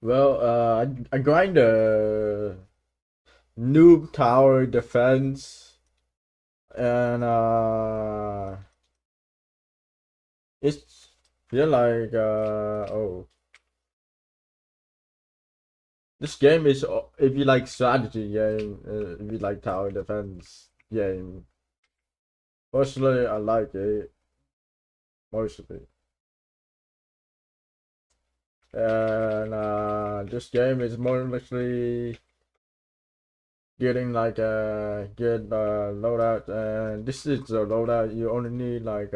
Well, I grind the Noob Tower Defense, and it's feel like this game is if you like strategy game, if you like tower defense game. Personally, I like it mostly, and this game is mostly getting like a good loadout, and this is the loadout. You only need like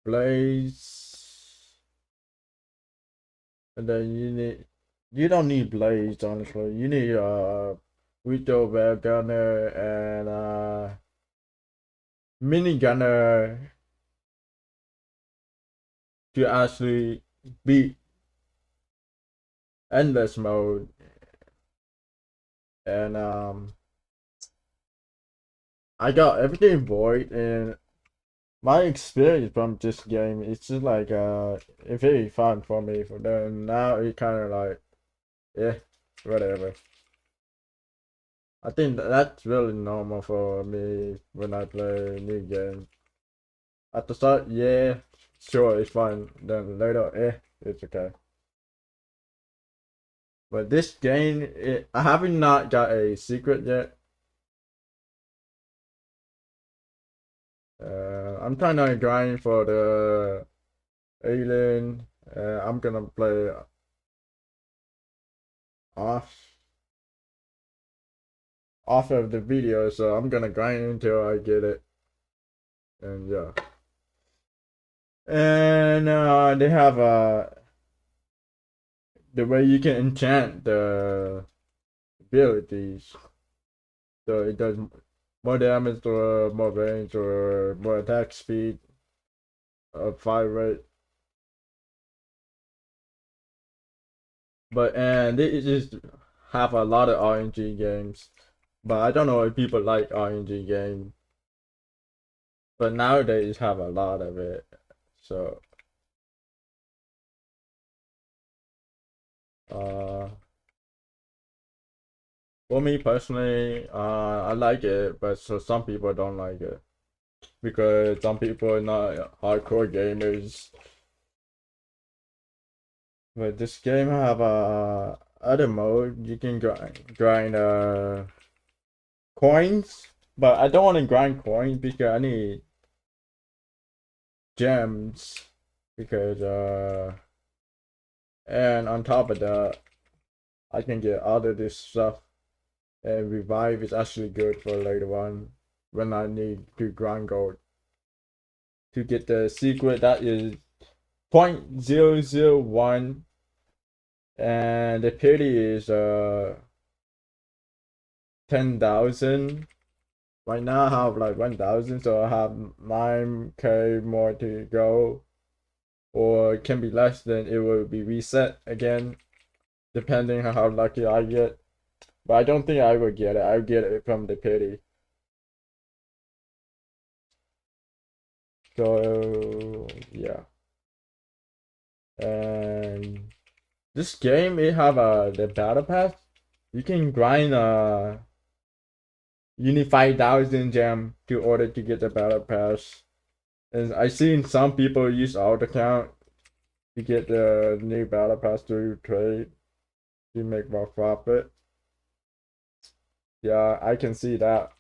blaze, and then you don't need blaze honestly. You need Vito Bear Gunner and Mini Gunner to actually beat endless mode. And I got everything void, and my experience from this game it's just like it's very fun for me. For then now it kind of like yeah, whatever. I think that's really normal for me when I play new game. At the start, yeah, sure, it's fun. Then later, it's okay. But this game, I haven't not got a secret yet. I'm trying to grind for the alien. I'm gonna play off off of the video, so I'm gonna grind until I get it. And yeah, and they have the way you can enchant the abilities, so it does more damage or more range or more attack speed, fire rate. But and they just have a lot of RNG games. But I don't know if people like RNG game. But nowadays have a lot of it. So uh for me personally, I like it, but so some people don't like it. Because some people are not hardcore gamers. But this game have a other mode you can grind coins. But I don't want to grind coins because I need gems because and on top of that I can get all of this stuff, and revive is actually good for later on when I need to grind gold to get the secret that is 0.001, and the pity is 10,000. Right now I have like 1,000, so I have 9k more to go, or it can be less, then it will be reset again depending on how lucky I get. But I don't think I will get it. I'll get it from the pity. So yeah. And this game it have the battle pass. You can grind you need 5,000 gem to order to get the battle pass. And I seen some people use alt account to get the new battle pass through trade to make more profit. Yeah, I can see that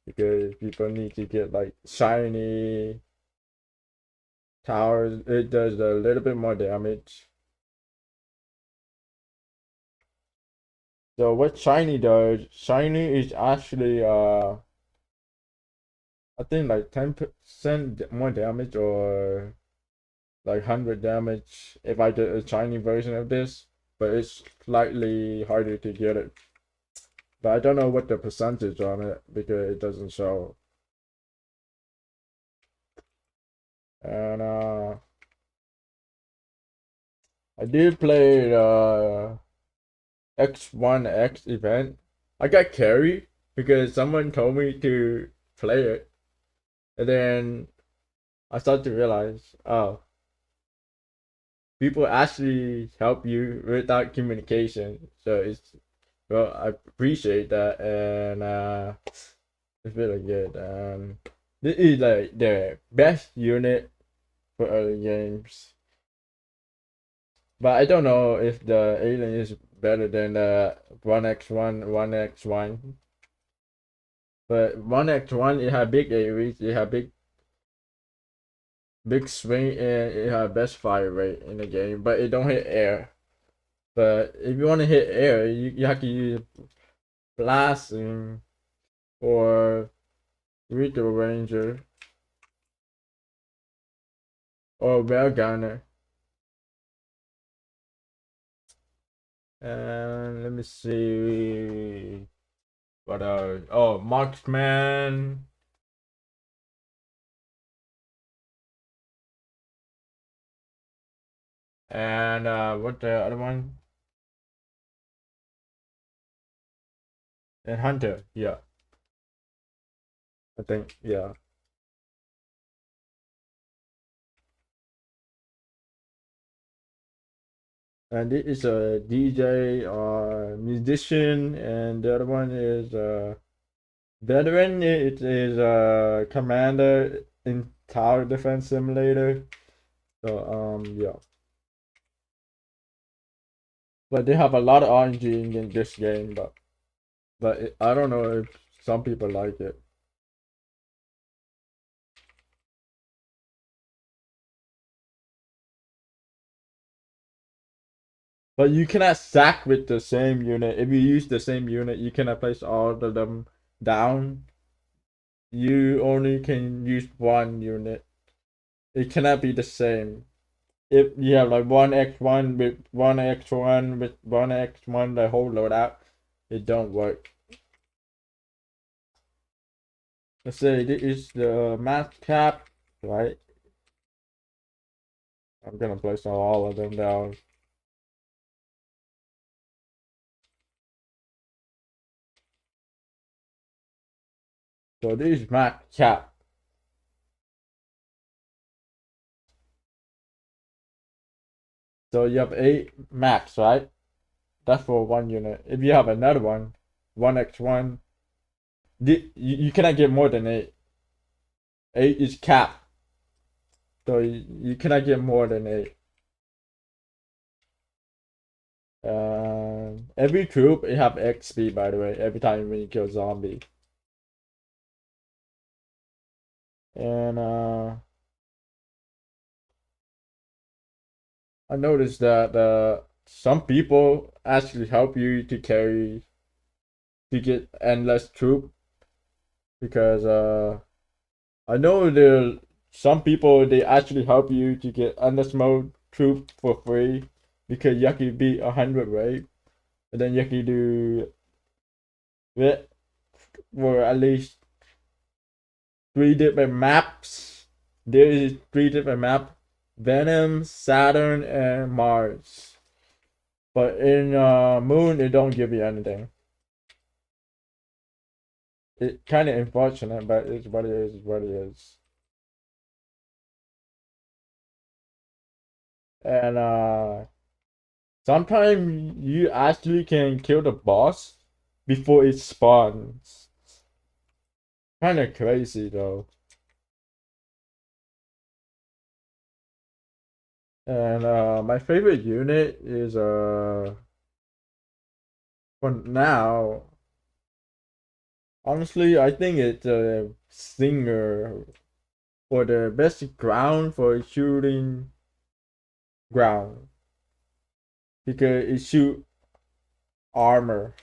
because people need to get like shiny towers. It does a little bit more damage. So what shiny does? Shiny is actually I think like 10% more damage or like 100 damage if I get a shiny version of this, but it's slightly harder to get it. But I don't know what the percentage on it because it doesn't show. And I did play X1X event. I got carried because someone told me to play it, and then I started to realize, oh, people actually help you without communication. So it's well, I appreciate that, and it's really good. This is like the best unit for early games, but I don't know if the alien is better than the 1x1. But 1x1 it had big areas, it had big swing, and it had best fire rate in the game, but it don't hit air. But if you want to hit air, you have to use blasting or Rito Ranger or Rail Gunner. And let me see what oh, Marksman. And what the other one? And Hunter, yeah. I think, yeah. And it is a DJ or musician, and the other one is veteran. It is a commander in Tower Defense Simulator. So yeah. But they have a lot of RNG in this game, but I don't know if some people like it. But you cannot stack with the same unit. If you use the same unit, you cannot place all of them down. You only can use one unit. It cannot be the same. If you have like 1x1 with 1x1 with 1x1, the whole loadout, it don't work. Let's say this is the max cap, right? I'm gonna place all of them down. So this is max cap. So you have 8 max, right? That's for one unit. If you have another one, 1x1, you cannot get more than 8. 8 is cap. So you cannot get more than 8. Every troop it have XP, by the way, every time when you kill zombie. And I noticed that some people actually help you to carry to get endless troop because I know there some people they actually help you to get endless mode troop for free because you have to beat 100, right? And then you have to do it for at least 3 different maps. There is 3 different maps: Venom, Saturn, and Mars. But in Moon, it don't give you anything. It kind of unfortunate, but it's what it is. What it is. And sometimes you actually can kill the boss before it spawns. Kind of crazy though. And my favorite unit is for now. Honestly, I think it's a Stinger for the best ground for shooting ground because it shoot armor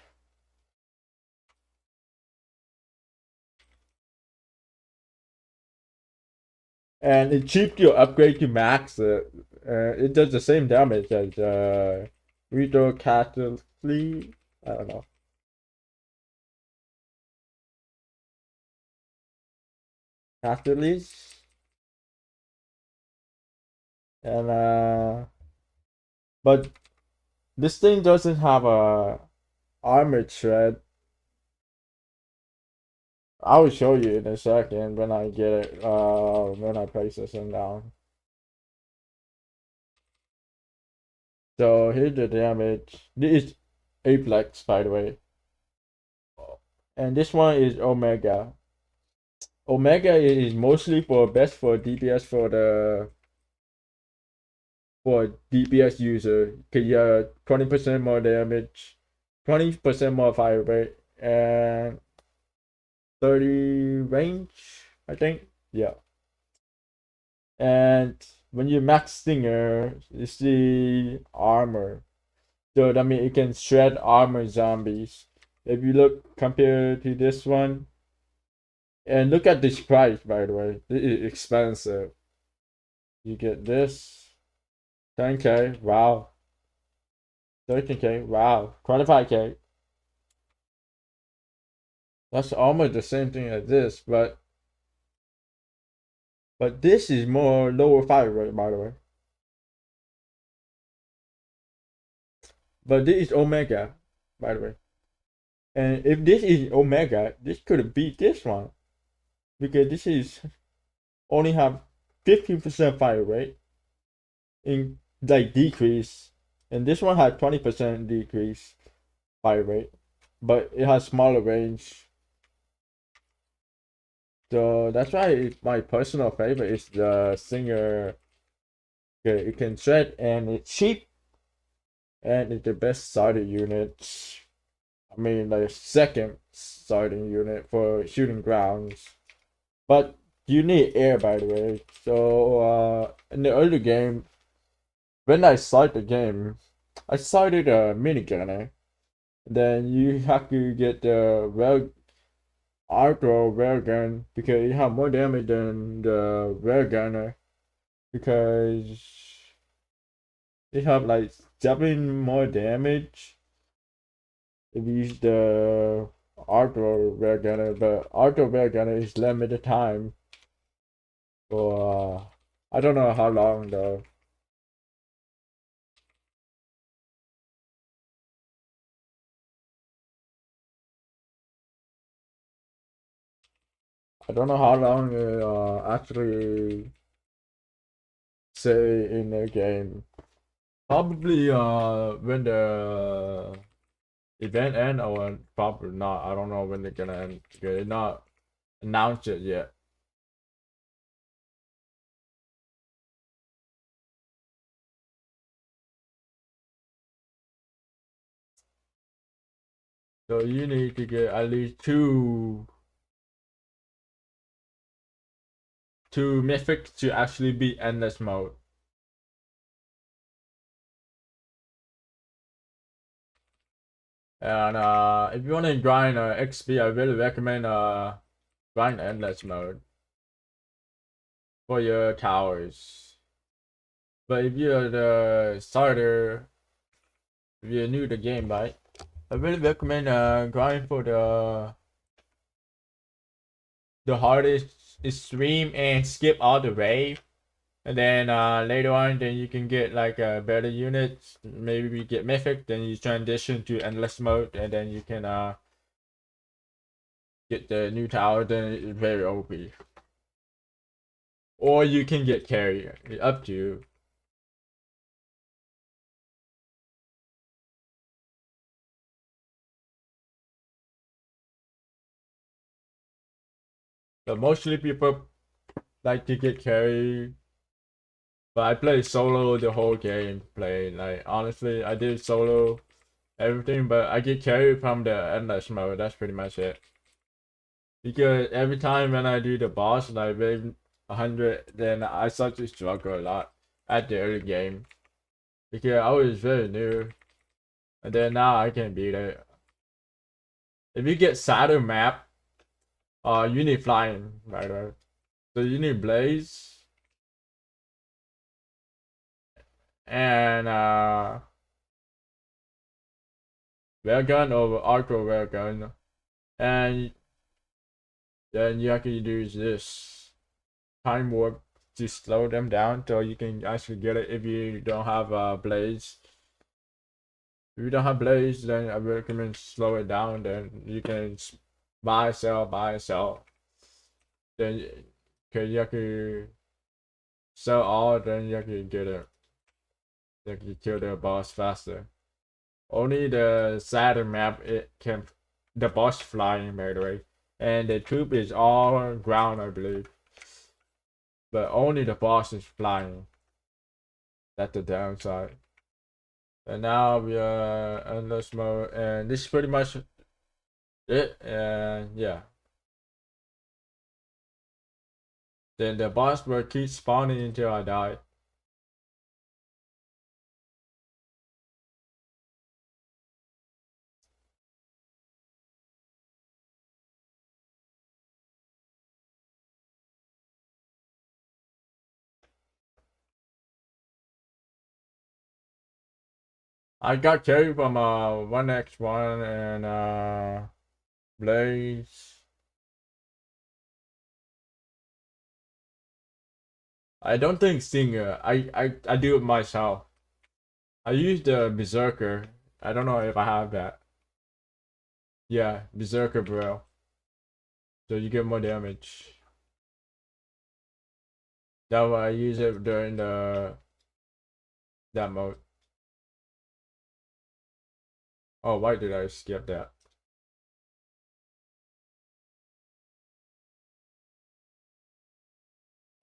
and it cheap to upgrade to max. It does the same damage as Rito Catalyst. I don't know. Catalyst. And but this thing doesn't have a armor tread. I will show you in a second when I get it. When I place this thing down. So here's the damage. This is Aplex, by the way. And this one is Omega. Omega is mostly for best for DPS for DPS user. Cause you have 20% more damage, 20% more fire rate, and 30 range, I think. Yeah. And when you max Stinger, you see armor. So that means it can shred armor zombies. If you look compared to this one, and look at this price, by the way, this is expensive. You get this 10k, wow. 13k, wow. 25k. That's almost the same thing as this, but this is more lower fire rate, by the way. But this is Omega, by the way. And if this is Omega, this could beat this one because this is only have 15% fire rate in like decrease, and this one had 20% decrease fire rate, but it has smaller range. So that's why my personal favorite is the Singer. Okay, it can shred and it's cheap and it's the best starter unit. I mean, like second starting unit for shooting grounds. But you need air, by the way. So in the early game, when I start the game, I started a minigunner. Then you have to get the railgun because you have more damage than the railgunner because you have like 7 more damage if you use the auto railgunner, but auto railgunner is limited time for I don't know how long though. I don't know how long it actually say in the game. Probably when the event end or probably not. I don't know when they're gonna end. They're not announced it yet. So you need to get at least two mythics to actually beat endless mode. And if you want to grind XP, I really recommend grind endless mode for your towers. But if you're the starter, if you're new to the game, right? I really recommend grind for the hardest extreme and skip all the wave. And then later on, then you can get like a better unit. Maybe we get mythic, then you transition to endless mode, and then you can get the new tower. Then it's very OP. Or you can get carry. Up to you. But mostly people like to get carry. But I play solo the whole game. Play like honestly, I did solo everything, but I get carry from the endless mode. That's pretty much it. Because every time when I do the boss, like wave 100, then I start to struggle a lot at the early game. Because I was very new, and then now I can beat it. If you get Saturn map, you need flying, by the way. So you need Blaze and Railgun or Arco Railgun. And then you have to use this time warp to slow them down so you can actually get it if you don't have Blaze. If you don't have Blaze, then I recommend slow it down. Then you can buy, sell. Then, okay, you have to sell all, then you have to get it. They can kill their boss faster. Only the Saturn map it can the boss flying by the way. And the troop is all ground I believe. But only the boss is flying. That's the downside. And now we are endless mode and this is pretty much it and yeah. Then the boss will keep spawning until I die. I got carried from 1x1 and Blaze. I don't think Stinger. I do it myself. I use the Berserker. I don't know if I have that. Yeah, Berserker bro. So you get more damage. That way I use it during that mode. Oh, why did I skip that?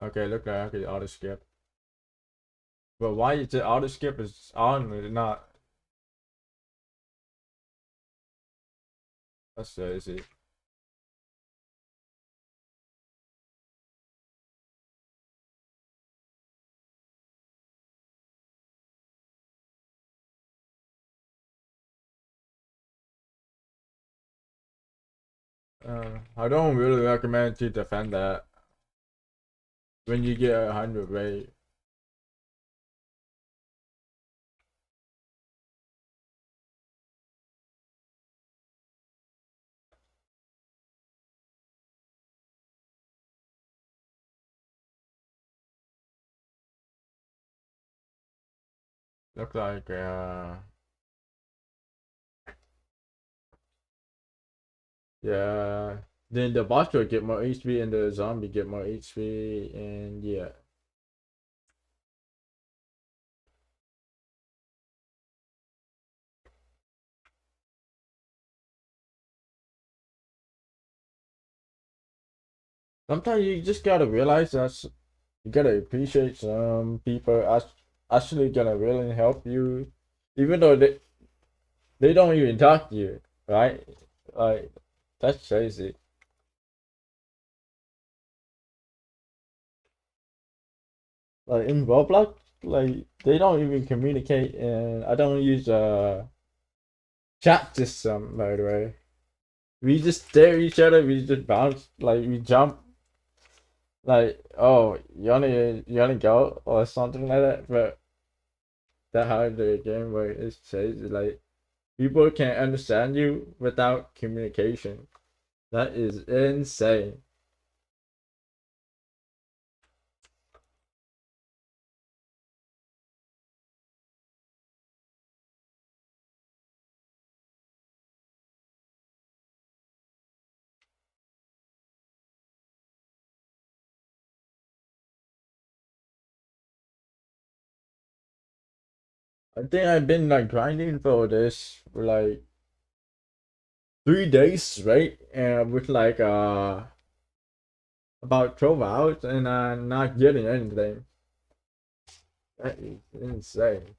Okay, look like I could auto skip. But why is the auto skip is on or not? That's easy. I don't really recommend to defend that when you get 100 rate. Look like yeah. Then the boss will get more HP and the zombie get more HP and yeah. Sometimes you just gotta realize that you gotta appreciate some people actually gonna really help you, even though they don't even talk to you, right? Like that's crazy. Like in Roblox, like they don't even communicate, and I don't use chat system by the way. We just stare at each other. We just bounce, like we jump, like oh you wanna go or something like that. But that how the game works is crazy. Like people can't understand you without communication. That is insane. I think I've been like grinding for this for like 3 days straight, and with like about 12 hours, and I'm not getting anything. That is insane.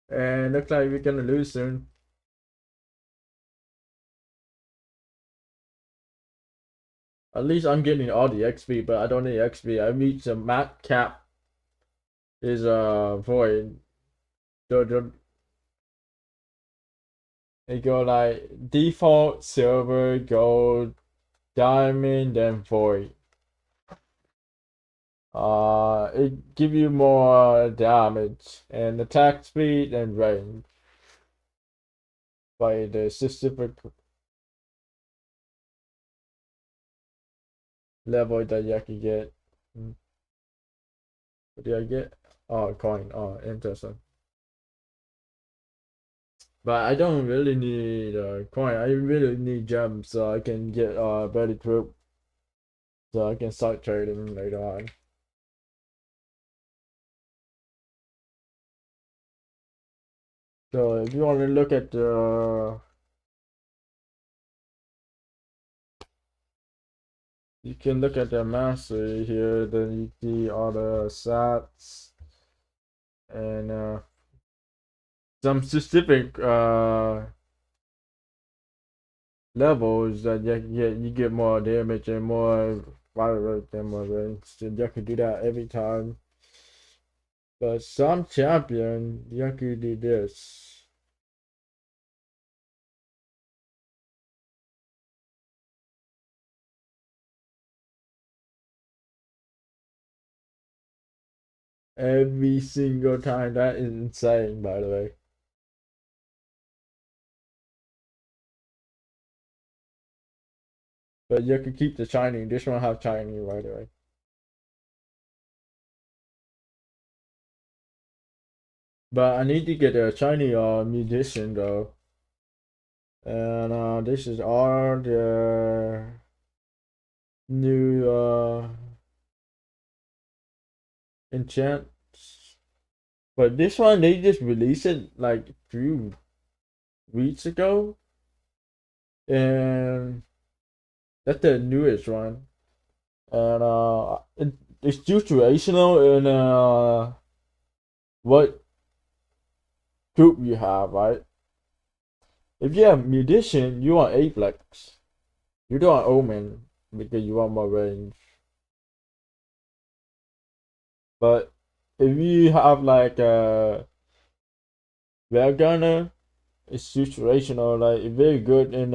And looks like we're gonna lose soon. At least I'm getting all the XP, but I don't need XP. I reached the max cap is void. The it go like default, silver, gold, diamond, then void. It give you more damage and attack speed and range by the specific level that you can get. What did I get? Oh, coin. Oh, interesting. But I don't really need a coin. I really need gems so I can get better troop so I can start trading later on. So if you want to look at the, you can look at the mastery here, then you see all the stats and some specific levels that you get more damage and more fire rate and more range. So you can do that every time. But some champion, you can do this. Every single time. That is insane, by the way. But you can keep the shiny. This one have shiny, by the way. But I need to get a shiny musician though. And this is all the new enchants. But this one they just released it like 3 weeks ago. And that's the newest one. And it's situational in what group you have, right? If you have musician, you want Aplex. You don't want Omen because you want more range. But if you have like a Rail Gunner, it's situational, like it's very good in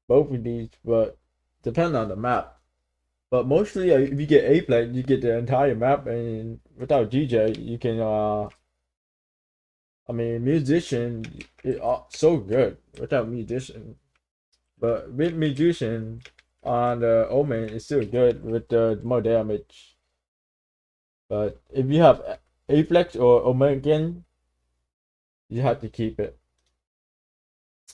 both of these, but depend on the map. But mostly if you get Aplex, you get the entire map, and without GJ, you can I mean, musician is so good without musician, but with musician on the Omen is still good with the more damage. But if you have Aplex or Omegan, you have to keep it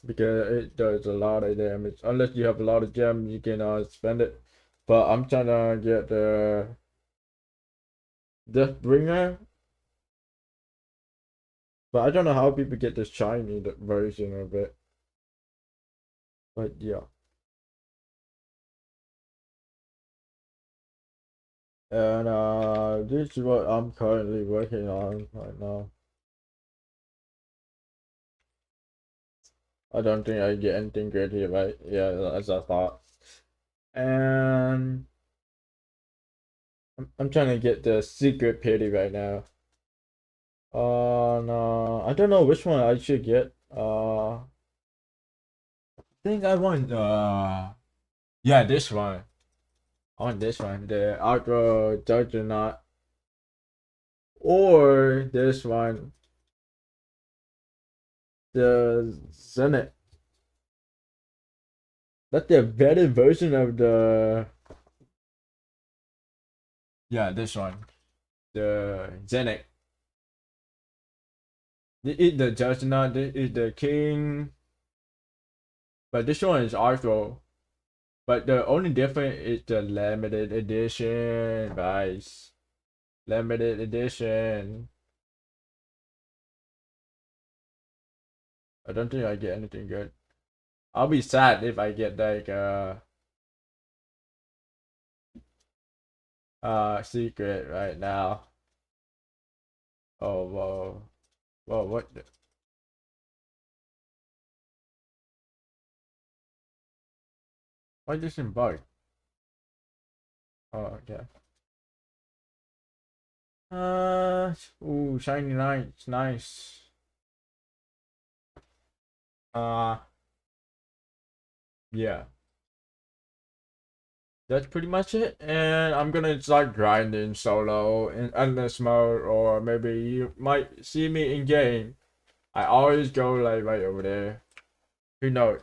because it does a lot of damage. Unless you have a lot of gems, you can spend it. But I'm trying to get the Deathbringer. But I don't know how people get this shiny version of it. But yeah. And this is what I'm currently working on right now. I don't think I get anything good here, right? Yeah, as I thought. And I'm trying to get the secret pity right now. No, I don't know which one I should get. I think I want yeah, this one. I want this one, the Outro Juggernaut, or this one, the Zenith. That's the better version of the, yeah, this one, the Zenith. The Juggernaut, this is the King, but this one is Arthur. But the only difference is the limited edition, guys. Limited edition. I don't think I get anything good. I'll be sad if I get like secret right now. Oh whoa. Whoa, what the, why this in bug? Oh okay. Ooh, shiny lights, nice. Uh yeah. That's pretty much it, and I'm gonna start grinding solo in endless mode, or maybe you might see me in game. I always go like right over there. Who knows?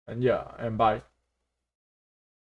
And yeah, and bye.